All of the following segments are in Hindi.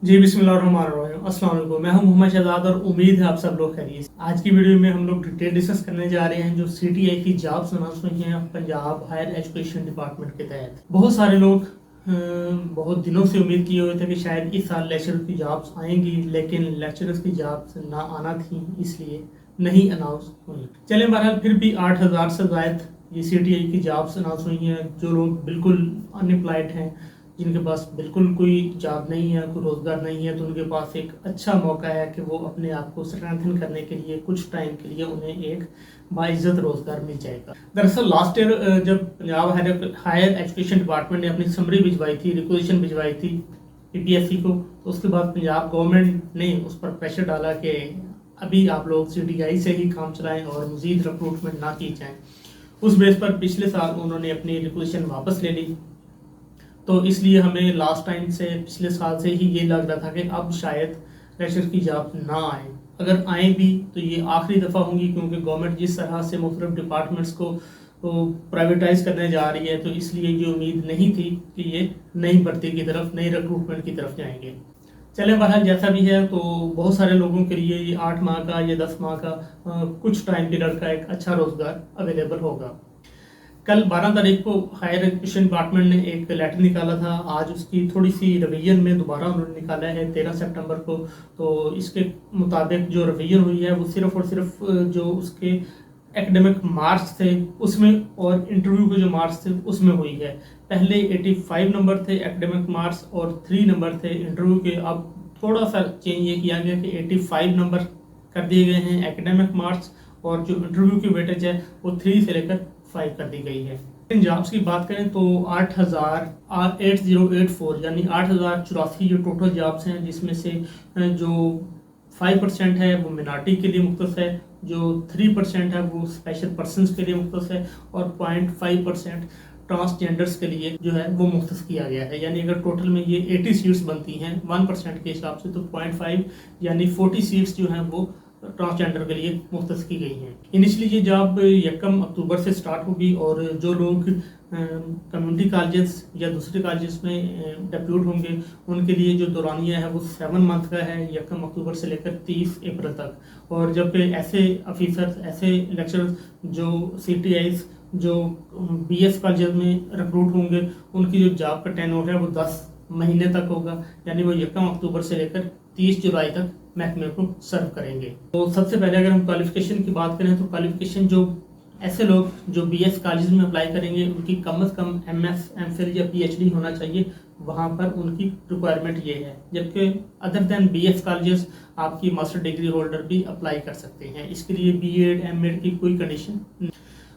जी बिस्मिल्लाहिर्रहमानिर्रहीम। अस्सलाम वालेकुम। मैं हूं मोहम्मद शहजाद और उम्मीद है आप सब लोग खैरियत से। आज की वीडियो में हम लोग डिटेल डिस्कस करने जा रहे हैं जो सीटीआई की जॉब्स अनाउंस हुई हैं पंजाब हायर एजुकेशन डिपार्टमेंट के तहत। बहुत सारे लोग बहुत दिनों से उम्मीद किए हुए थे कि शायद इस साल लेक्चरर की जॉब्स आएंगी, लेकिन लेक्चरर्स की जॉब्स ना आना थी, इसलिए नहीं अनाउंस हुई। चले बहरहाल फिर भी 8,000 से ज़ायद ये सीटीआई की जॉब्स अनाउंस हुई हैं। जो लोग बिल्कुल अनएम्प्लॉयड हैं, जिनके पास बिल्कुल कोई जॉब नहीं है, कोई रोज़गार नहीं है, तो उनके पास एक अच्छा मौका है कि वो अपने आप को स्ट्रेंथन करने के लिए कुछ टाइम के लिए उन्हें एक बाइज्जत रोज़गार मिल जाएगा। दरअसल लास्ट ईयर जब पंजाब हायर एजुकेशन डिपार्टमेंट ने अपनी समरी भिजवाई थी, रिक्वेजिशन भिजवाई थी पीपीएससी को, तो उसके बाद पंजाब गवर्नमेंट ने उस पर प्रेशर डाला कि अभी आप लोग सीटीआई से ही काम चलाएं और मज़ीद रिक्रूटमेंट ना की जाए। उस बेस पर पिछले साल उन्होंने अपनी रिक्वेजिशन वापस ले ली। तो इसलिए हमें लास्ट टाइम से पिछले साल से ही ये लग रहा था कि अब शायद लेक्चर की जॉब ना आए। अगर आए भी तो ये आखिरी दफ़ा होंगी, क्योंकि गवर्नमेंट जिस तरह से मुख्तलिफ डिपार्टमेंट्स को प्राइवेटाइज करने जा रही है, तो इसलिए ये उम्मीद नहीं थी कि ये नई भर्ती की तरफ, नई रिक्रूटमेंट की तरफ जाएंगे। चले बहरहाल जैसा भी है, तो बहुत सारे लोगों के लिए ये 8 माह का या 10 माह का कुछ टाइम पीरियड का एक अच्छा रोज़गार अवेलेबल होगा। कल 12 तारीख को हायर एजुकेशन डिपार्टमेंट ने एक लेटर निकाला था। आज उसकी थोड़ी सी रिवीजन में दोबारा उन्होंने निकाला है 13 सितंबर को। तो इसके मुताबिक जो रिवीजन हुई है वो सिर्फ और सिर्फ जो उसके एकेडमिक मार्क्स थे उसमें और इंटरव्यू के जो मार्क्स थे उसमें हुई है। पहले 85 नंबर थे एकेडमिक मार्क्स और 3 नंबर थे इंटरव्यू के। अब थोड़ा सा चेंज ये किया गया कि 85 नंबर कर दिए गए हैं एकेडमिक मार्क्स, और जो इंटरव्यू की वेटेज है वो 3 से लेकर 5 कर दी गई है। इन जॉब्स की बात करें तो 8,8084 यानी 8,084 जो टोटल जॉब्स हैं, जिसमें से जो 5% है वो मिनॉरिटी के लिए मुख्तस है, जो 3% है वो स्पेशल पर्सनस के लिए मुख्तस है, और 0.5% ट्रांसजेंडर्स के लिए जो है वो मुख्तस किया गया है। यानी अगर टोटल में ये 80 सीट्स बनती हैं 1% के हिसाब से, तो 0.5 यानी 40 सीट्स जो हैं वो ट्रांसजेंडर के लिए मुख्तस की गई हैं। इनिशली ये जॉब 1 अक्टूबर से स्टार्ट होगी, और जो लोग कम्युनिटी कॉलेजेस या दूसरे कॉलेजेस में डेप्यूट होंगे उनके लिए जो दौरानिया है वो 7 मंथ का है, 1 अक्टूबर से लेकर 30 अप्रैल तक। और जब ऐसे ऑफिसर्स, ऐसे लेक्चरर्स जो सीटीआईज जो बीएस कॉलेज में रिक्रूट होंगे, उनकी जो जॉब का टेन्योर है वो 10 महीने तक होगा। यानी वो 1 अक्टूबर से लेकर 30 जुलाई तक महकमे को सर्व करेंगे। तो सबसे पहले अगर हम क्वालिफिकेशन की बात करें तो क्वालिफिकेशन जो ऐसे लोग जो बीएस कॉलेज में अप्लाई करेंगे उनकी कम से कम एमएस, एमफिल या पीएचडी होना चाहिए, वहाँ पर उनकी रिक्वायरमेंट ये है। जबकि अदर देन बीएस कॉलेजेस आपकी मास्टर डिग्री होल्डर भी अप्लाई कर सकते हैं। इसके लिए बीएड, एमएड की कोई कंडीशन नहीं।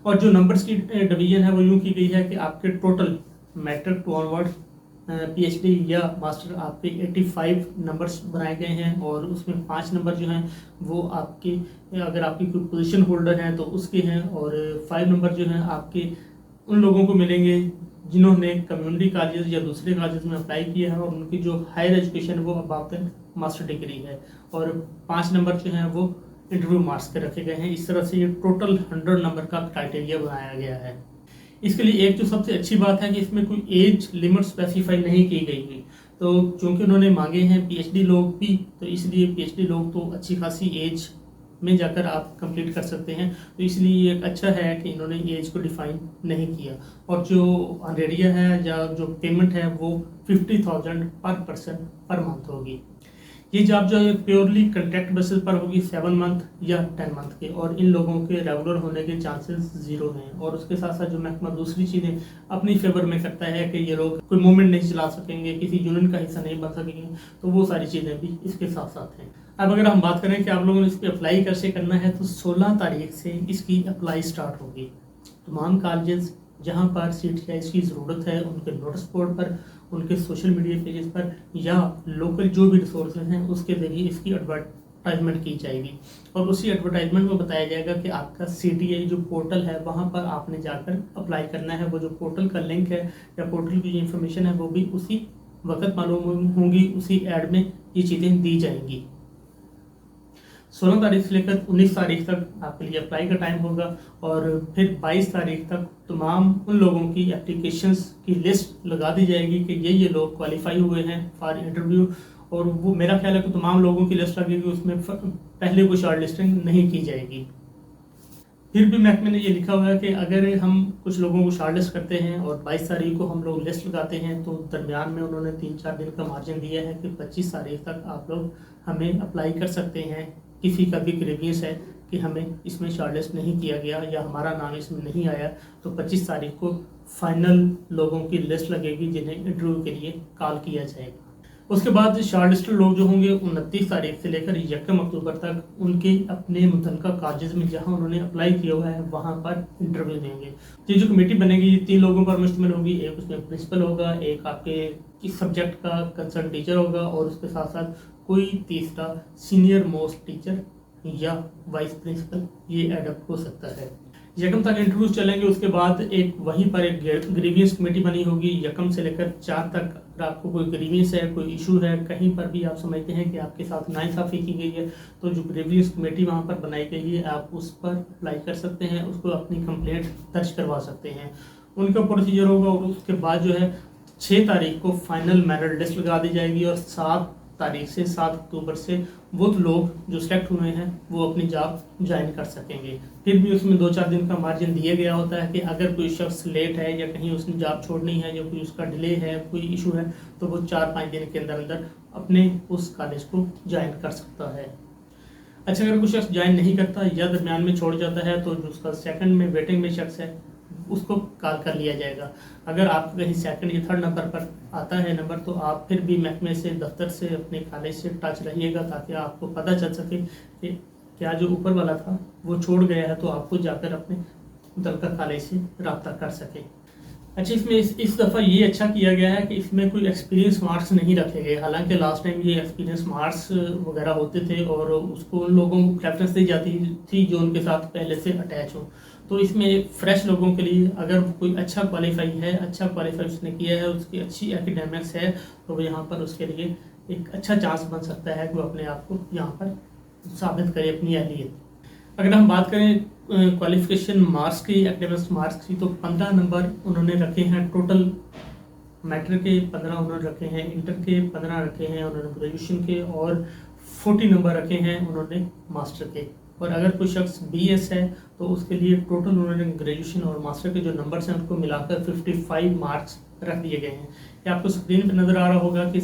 और जो नंबर्स की डिवीजन है वो यूँ की गई है कि आपके total matric to onward PhD या मास्टर आपके 85 नंबर्स बनाए गए हैं, और उसमें 5 नंबर जो हैं वो आपके, अगर आपकी कोई पोजीशन होल्डर हैं तो उसके हैं, और 5 नंबर जो हैं आपके उन लोगों को मिलेंगे जिन्होंने कम्युनिटी कॉलेज या दूसरे कॉलेज में अप्लाई किया है और उनकी जो हायर एजुकेशन है वो अब तक मास्टर डिग्री है, और 5 नंबर जो हैं वो इंटरव्यू मार्क्स के रखे गए हैं। इस तरह से ये टोटल 100 नंबर का क्राइटेरिया बनाया गया है। इसके लिए एक जो सबसे अच्छी बात है कि इसमें कोई एज लिमिट स्पेसिफाई नहीं की गई है। तो चूंकि उन्होंने मांगे हैं पीएचडी लोग भी, तो इसलिए पीएचडी लोग तो अच्छी खासी एज में जाकर आप कंप्लीट कर सकते हैं। तो इसलिए एक अच्छा है कि इन्होंने एज को डिफाइन नहीं किया। और जो अनरेडिया है या जो पेमेंट है वो 50,000 पर पर्सन पर मंथ होगी। ये जॉब जो है प्योरली कॉन्ट्रैक्ट बेसिस पर होगी 7 मंथ या 10 मंथ के, और इन लोगों के रेगुलर होने के चांसेस 0 हैं। और उसके साथ साथ जो महकमा दूसरी चीज़ें अपनी फेवर में करता है कि ये लोग कोई मूवमेंट नहीं चला सकेंगे, किसी यूनियन का हिस्सा नहीं बन सकेंगे, तो वो सारी चीज़ें भी इसके साथ साथ हैं। अब अगर हम बात करें कि आप लोगों ने इस पर अप्लाई कैसे करना है, तो 16 तारीख से इसकी अप्लाई स्टार्ट होगी। तमाम कॉलेजेस जहाँ पर सीटीआई की ज़रूरत है उनके नोटिस बोर्ड पर, उनके सोशल मीडिया पेजेस पर, या लोकल जो भी रिसोर्सेज हैं उसके ज़रिए इसकी एडवर्टाइजमेंट की जाएगी। और उसी एडवर्टाइजमेंट में बताया जाएगा कि आपका सीटीआई जो पोर्टल है वहाँ पर आपने जाकर अप्लाई करना है। वो जो पोर्टल का लिंक है या पोर्टल की जो इन्फॉर्मेशन है वो भी उसी वक्त मालूम होंगी, उसी एड में ये चीज़ें दी जाएंगी। 16 तारीख से लेकर 19 तारीख तक आपके लिए अप्लाई का टाइम होगा, और फिर 22 तारीख तक तमाम उन लोगों की एप्लीकेशंस की लिस्ट लगा दी जाएगी कि ये लोग क्वालिफाई हुए हैं फॉर इंटरव्यू, और वो मेरा ख्याल है कि तमाम लोगों की लिस्ट लगेगी, उसमें पहले कोई शॉर्ट लिस्टिंग नहीं की जाएगी। फिर भी महकमे ने ये लिखा हुआ है कि अगर हम कुछ लोगों को शॉर्ट लिस्ट करते हैं और 22 तारीख को हम लोग लिस्ट लगाते हैं, तो दरमियान में उन्होंने 3-4 दिन का मार्जिन दिया है कि 25 तारीख तक आप लोग हमें अप्लाई कर सकते हैं। किसी का भी ग्रीवियंस है कि हमें इसमें शॉर्ट लिस्ट नहीं किया गया या हमारा नाम इसमें नहीं आया, तो 25 तारीख को फाइनल लोगों की लिस्ट लगेगी जिन्हें इंटरव्यू के लिए कॉल किया जाएगा। उसके बाद शॉर्ट लिस्टेड लोग जो होंगे 29 तारीख से लेकर 1 अक्टूबर तक उनके अपने मुतल्लिका कॉलेज में जहां उन्होंने अप्लाई किया हुआ है वहां पर इंटरव्यू देंगे। ये जो कमेटी बनेगी ये 3 लोगों पर मुश्तमिल होगी। एक उसमें प्रिंसिपल होगा, एक आपके किस सब्जेक्ट का कंसर्न टीचर होगा और उसके साथ साथ कोई तीसरा सीनियर मोस्ट टीचर या वाइस प्रिंसिपल ये एडप्ट हो सकता है। 1 तक इंटरव्यूज चलेंगे। उसके बाद एक वहीं पर एक ग्रीवियंस कमेटी बनी होगी 1 से लेकर 4 तक। अगर आपको कोई ग्रीवियंस है, कोई इशू है, कहीं पर भी आप समझते हैं कि आपके साथ नाइंसाफ़ी की गई है, तो जो ग्रीवियंस कमेटी वहां पर बनाई गई है आप उस पर अप्लाई कर सकते हैं, उसको अपनी कंप्लेंट दर्ज करवा सकते हैं। उनका प्रोसीजर होगा और उसके बाद जो है 6 तारीख को फाइनल मेरिट लिस्ट लगा दी जाएगी और 7 तारीख से 7 अक्टूबर से वो लोग जो सिलेक्ट हुए हैं वो अपनी जॉब ज्वाइन कर सकेंगे। फिर भी उसमें 2-4 दिन का मार्जिन दिया गया होता है कि अगर कोई शख्स लेट है या कहीं उसने जॉब छोड़नी है या कोई उसका डिले है, कोई इशू है, तो वो 4-5 दिन के अंदर अंदर अपने उस कॉलेज को ज्वाइन कर सकता है। अच्छा, अगर कोई शख्स ज्वाइन नहीं करता या दरमियान में छोड़ जाता है तो जो उसका सेकंड में वेटिंग में शख्स है उसको कॉल कर लिया जाएगा। अगर आप कहीं 2nd या 3rd नंबर पर आता है नंबर, तो आप फिर भी महकमे से, दफ्तर से, अपने कॉलेज से टच रहिएगा ताकि आपको पता चल सके कि क्या जो ऊपर वाला था वो छोड़ गया है, तो आपको जाकर अपने मुतल्लिका कॉलेज से रब्ता कर सके। अच्छा, इसमें इस दफ़ा ये अच्छा किया गया है कि इसमें कोई एक्सपीरियंस मार्क्स नहीं रखे गए। हालांकि लास्ट टाइम ये एक्सपीरियंस मार्क्स वगैरह होते थे और उसको उन लोगों को प्रेफरेंस दी जाती थी जो उनके साथ पहले से अटैच हो। तो इसमें फ्रेश लोगों के लिए अगर कोई अच्छा क्वालिफाई उसने किया है, उसकी अच्छी एकेडमिक्स है, तो वो यहाँ पर उसके लिए एक अच्छा चांस बन सकता है कि वो अपने आप को यहाँ पर साबित करे अपनी अहलियत। अगर हम बात करें क्वालिफिकेशन मार्क्स की, एकेडमिक्स मार्क्स की, तो 15 नंबर उन्होंने रखे हैं टोटल। मैट्रिक के 15 उन्होंने रखे हैं, इंटर के 15 रखे हैं उन्होंने, ग्रेजुएशन के, और 40 नंबर रखे हैं उन्होंने मास्टर के। और अगर कोई शख्स BS है तो उसके लिए टोटल उन्होंने ग्रेजुएशन और मास्टर के जो नंबर्स हैं उनको मिलाकर 55 मार्क्स रख दिए गए हैं। ये आपको स्क्रीन पर नज़र आ रहा होगा कि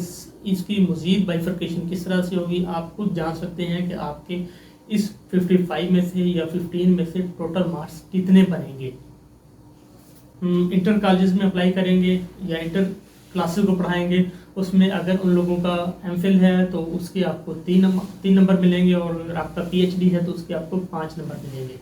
इसकी मज़ीद बाइफर्केशन किस तरह से होगी। आप खुद जान सकते हैं कि आपके इस 55 में से या 15 में से टोटल मार्क्स कितने बनेंगे। इंटर कॉलेज में अप्लाई करेंगे या इंटर क्लासेस को पढ़ाएंगे, उसमें अगर उन लोगों का MPhil है तो उसके आपको 3 नंबर मिलेंगे, और अगर आपका PhD है तो उसके आपको 5 नंबर मिलेंगे।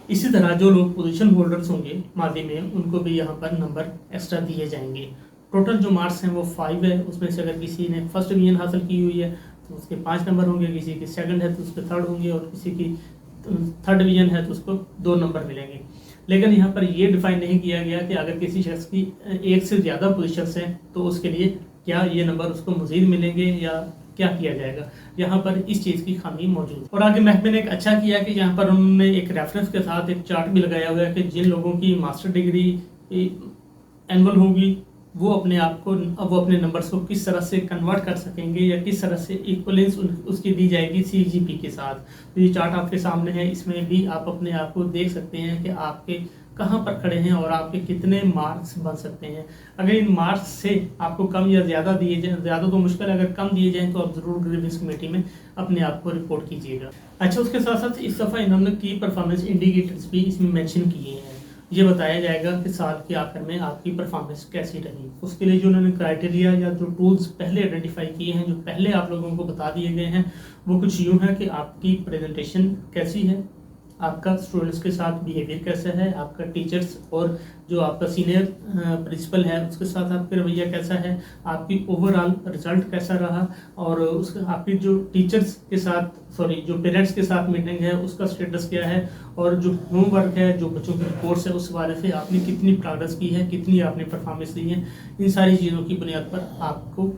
इसी तरह जो लोग पोजीशन होल्डर्स होंगे मादी में, उनको भी यहाँ पर नंबर एक्स्ट्रा दिए जाएंगे। टोटल जो मार्क्स हैं वो 5 है। उसमें से अगर किसी ने फर्स्ट डिवीजन हासिल की हुई है तो उसके 5 नंबर होंगे, किसी की 2nd है तो उसके 3rd होंगे, और किसी की 3rd डिवीजन है तो उसको 2 नंबर मिलेंगे। लेकिन यहाँ पर ये डिफाइन नहीं किया गया कि अगर किसी शख्स की 1 से ज़्यादा पोजीशंस हैं तो उसके लिए क्या ये नंबर उसको मज़ीद मिलेंगे या क्या किया जाएगा। यहाँ पर इस चीज़ की खामी मौजूद है। और आगे महकमे ने एक अच्छा किया कि यहाँ पर उन्होंने एक रेफरेंस के साथ एक चार्ट भी लगाया हुआ है कि जिन लोगों की मास्टर डिग्री एनुअल होगी वो अपने आप को, वो अपने नंबर्स को किस तरह से कन्वर्ट कर सकेंगे या किस तरह से इक्वलेंस उसकी दी जाएगी CGP के साथ। तो ये चार्ट आपके सामने है, इसमें भी आप अपने आप को देख सकते हैं कि आपके कहाँ पर खड़े हैं और आपके कितने मार्क्स बन सकते हैं। अगर इन मार्क्स से आपको कम या ज़्यादा दिए जाएँ, ज़्यादा तो मुश्किल है, अगर कम दिए जाएँ तो आप ज़रूर ग्रीवियंस कमेटी में अपने आप को रिपोर्ट कीजिएगा। अच्छा, उसके साथ साथ इस दफ़ा इन्होंने की परफॉर्मेंस इंडिकेटर्स भी इसमें मेंशन किए हैं। ये बताया जाएगा कि साल के आखिर में आपकी परफॉर्मेंस कैसी रही। उसके लिए जो उन्होंने क्राइटेरिया या जो टूल्स पहले आइडेंटिफाई किए हैं, जो पहले आप लोगों को बता दिए गए हैं, वो कुछ यूँ है कि आपकी प्रेजेंटेशन कैसी है, आपका स्टूडेंट्स के साथ बिहेवियर कैसा है, आपका टीचर्स और जो आपका सीनियर प्रिंसिपल है उसके साथ आपका रवैया कैसा है, आपकी ओवरऑल रिजल्ट कैसा रहा, और उसका आपकी जो टीचर्स के साथ जो पेरेंट्स के साथ मीटिंग है उसका स्टेटस क्या है, और जो होमवर्क है, जो बच्चों की रिपोर्ट्स है, उस बारे से आपने कितनी प्रोग्रेस की है, कितनी आपने परफॉर्मेंस दी है। इन सारी चीज़ों की बुनियाद पर आपको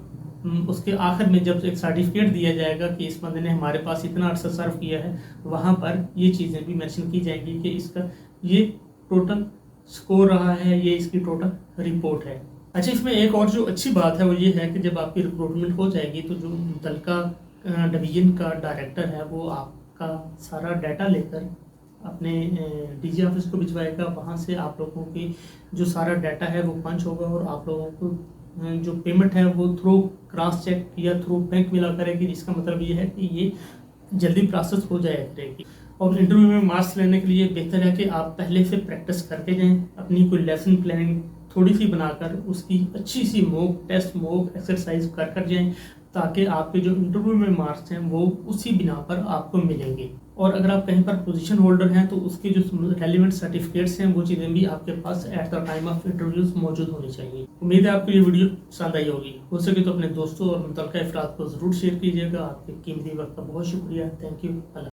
उसके आखिर में जब एक सर्टिफिकेट दिया जाएगा कि इस बंदे ने हमारे पास इतना अर्सा सर्व किया है, वहाँ पर ये चीज़ें भी मेंशन की जाएंगी कि इसका ये टोटल स्कोर रहा है, ये इसकी टोटल रिपोर्ट है। अच्छा, इसमें एक और जो अच्छी बात है वो ये है कि जब आपकी रिक्रूटमेंट हो जाएगी तो जो मुतलका डिवीजन का डायरेक्टर है वो आपका सारा डाटा लेकर अपने डीजी ऑफिस को भिजवाएगा। वहाँ से आप लोगों की जो सारा डाटा है वो पंच होगा और आप लोगों को जो पेमेंट है वो थ्रू क्रॉस चेक या थ्रू बैंक मिला करेगी, जिसका मतलब ये है कि ये जल्दी प्रोसेस हो जाया करेगी। और इंटरव्यू में मार्क्स लेने के लिए बेहतर है कि आप पहले से प्रैक्टिस करके जाएं, अपनी कोई लेसन प्लानिंग थोड़ी सी बनाकर उसकी अच्छी सी मॉक टेस्ट मॉक एक्सरसाइज कर कर जाएं, ताकि आपके जो इंटरव्यू में मार्क्स हैं वो उसी बिना पर आपको मिलेंगे। और अगर आप कहीं पर पोजीशन होल्डर हैं तो उसके जो रेलिवेंट सर्टिफिकेट्स हैं वो चीज़ें भी आपके पास at the time of interviews मौजूद होनी चाहिए। उम्मीद है आपको ये वीडियो पसंद आई होगी। हो सके तो अपने दोस्तों और मुतल्लिका अफराद को ज़रूर शेयर कीजिएगा। आपके कीमती वक्त का बहुत शुक्रिया। Thank you.